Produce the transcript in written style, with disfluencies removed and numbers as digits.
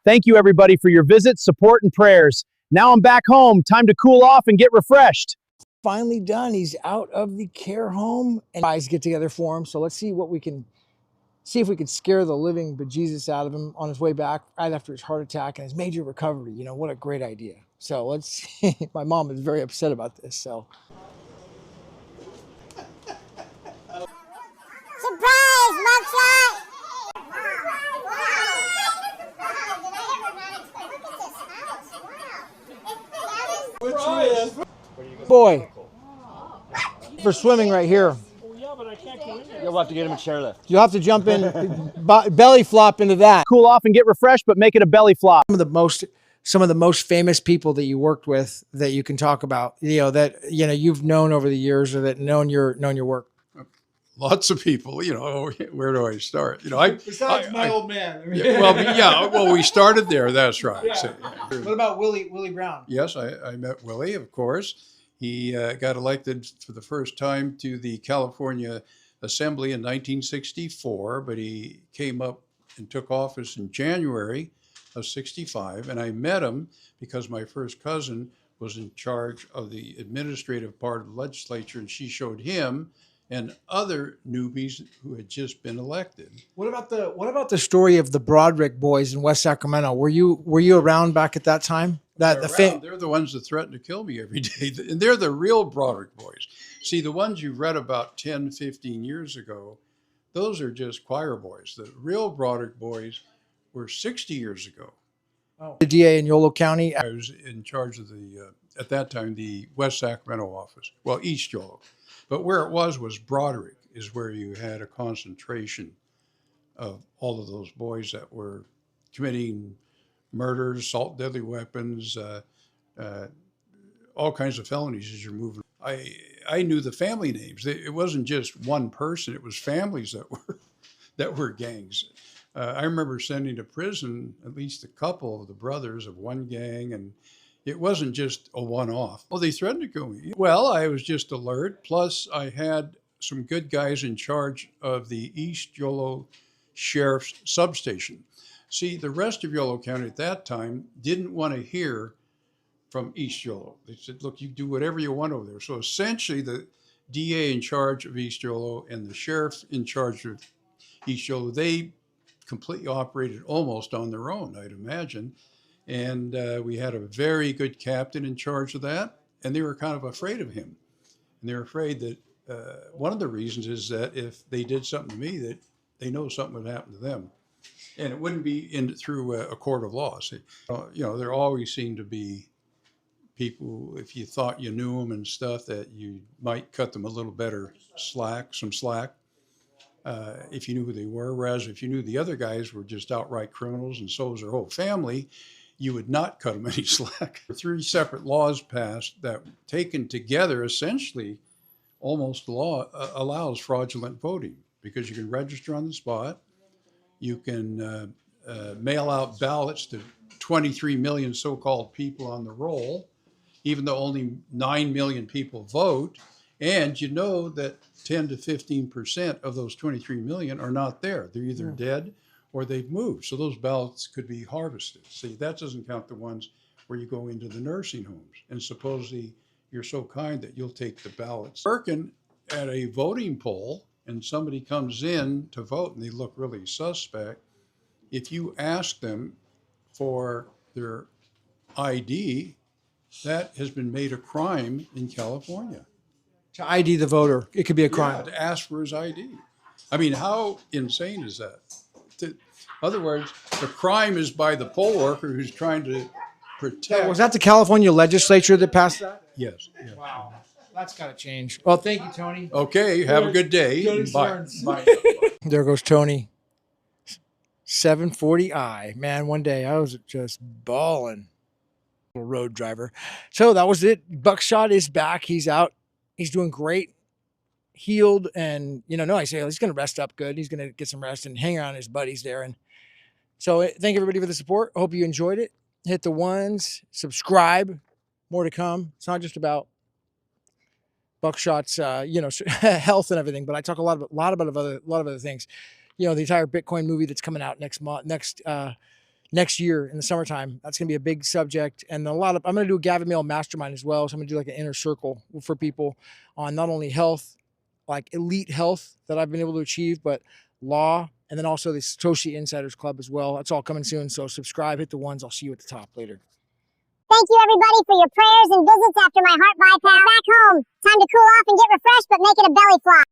Thank you, everybody, for your visits, support, and prayers. Now I'm back home. Time to cool off and get refreshed. Finally done. He's out of the care home, and guys get together for him. So let's see what we can see if we could scare the living bejesus out of him on his way back right after his heart attack and his major recovery. You know, what a great idea. So let's see. My mom is very upset about this. So surprise, Buckshot! boy, for swimming right here. You'll have to get him a chairlift. You'll have to jump in, belly flop into that. Cool off and get refreshed, but make it a belly flop. Some of the most famous people that you worked with that you can talk about, that you've known over the years or that known your work. Lots of people, where do I start? Besides my old man. Well, we started there. That's right. Yeah. So, What about Willie Brown? yes, I met Willie, of course. He got elected for the first time to the California Assembly in 1964, but he came up and took office in January of 65. And I met him because my first cousin was in charge of the administrative part of the legislature, and she showed him and other newbies who had just been elected. What about the story of the Broderick boys in West Sacramento? Were you around back at that time? They're the ones that threaten to kill me every day. And they're the real Broderick boys. See, the ones you read about 10, 15 years ago, those are just choir boys. The real Broderick boys were 60 years ago. Oh. The DA in Yolo County. I was in charge of at that time, the West Sacramento office. Well, East Yolo. But where it was Broderick is where you had a concentration of all of those boys that were committing murders, assault, deadly weapons, all kinds of felonies as you're moving. I knew the family names. It wasn't just one person. It was families that were gangs. I remember sending to prison at least a couple of the brothers of one gang, and it wasn't just a one-off. Oh, they threatened to kill me. Well, I was just alert. Plus, I had some good guys in charge of the East Yolo Sheriff's Substation. See, the rest of Yolo County at that time didn't want to hear from East Yolo. They said, look, you do whatever you want over there. So essentially, the DA in charge of East Yolo and the sheriff in charge of East Yolo, they completely operated almost on their own, I'd imagine. And we had a very good captain in charge of that, and they were kind of afraid of him. And they were afraid that one of the reasons is that if they did something to me, that they know something would happen to them. And it wouldn't be through a court of law. See, there always seemed to be people, if you thought you knew them and stuff, that you might cut them a little better slack. If you knew who they were. Whereas if you knew the other guys were just outright criminals and so was their whole family, you would not cut them any slack. 3 separate laws passed that, taken together, essentially, almost the law allows fraudulent voting, because you can register on the spot, you can mail out ballots to 23 million so-called people on the roll, even though only 9 million people vote, and you know that 10 to 15% of those 23 million are not there. They're either dead or they've moved. So those ballots could be harvested. See, that doesn't count the ones where you go into the nursing homes and supposedly you're so kind that you'll take the ballots. Working at a voting poll and somebody comes in to vote and they look really suspect, if you ask them for their ID, that has been made a crime in California. To ID the voter, it could be a crime. Yeah, to ask for his ID. I mean, how insane is that? In other words, the crime is by the poll worker who's trying to protect. Was that the California legislature that passed that? Yes. Wow. That's got to change. Well, thank you, Tony. Okay, have a good day. Bye. There goes Tony. 740i. Man, one day I was just balling. Road driver. So that was it. Buckshot is back. He's out. He's doing great. Healed. And, I say he's going to rest up good. He's going to get some rest and hang around his buddies there. And so thank everybody for the support. I hope you enjoyed it. Hit the ones. Subscribe. More to come. It's not just about Buckshot's, health and everything, but I talk a lot about other things. The entire Bitcoin movie that's coming out next next year in the summertime. That's going to be a big subject. And I'm going to do a Gavin Mehl mastermind as well. So I'm going to do like an inner circle for people on not only health, like elite health that I've been able to achieve, but law, and then also the Satoshi Insiders Club as well. That's all coming soon. So subscribe, hit the ones. I'll see you at the top later. Thank you, everybody, for your prayers and visits after my heart bypass. Back home, time to cool off and get refreshed, but make it a belly flop.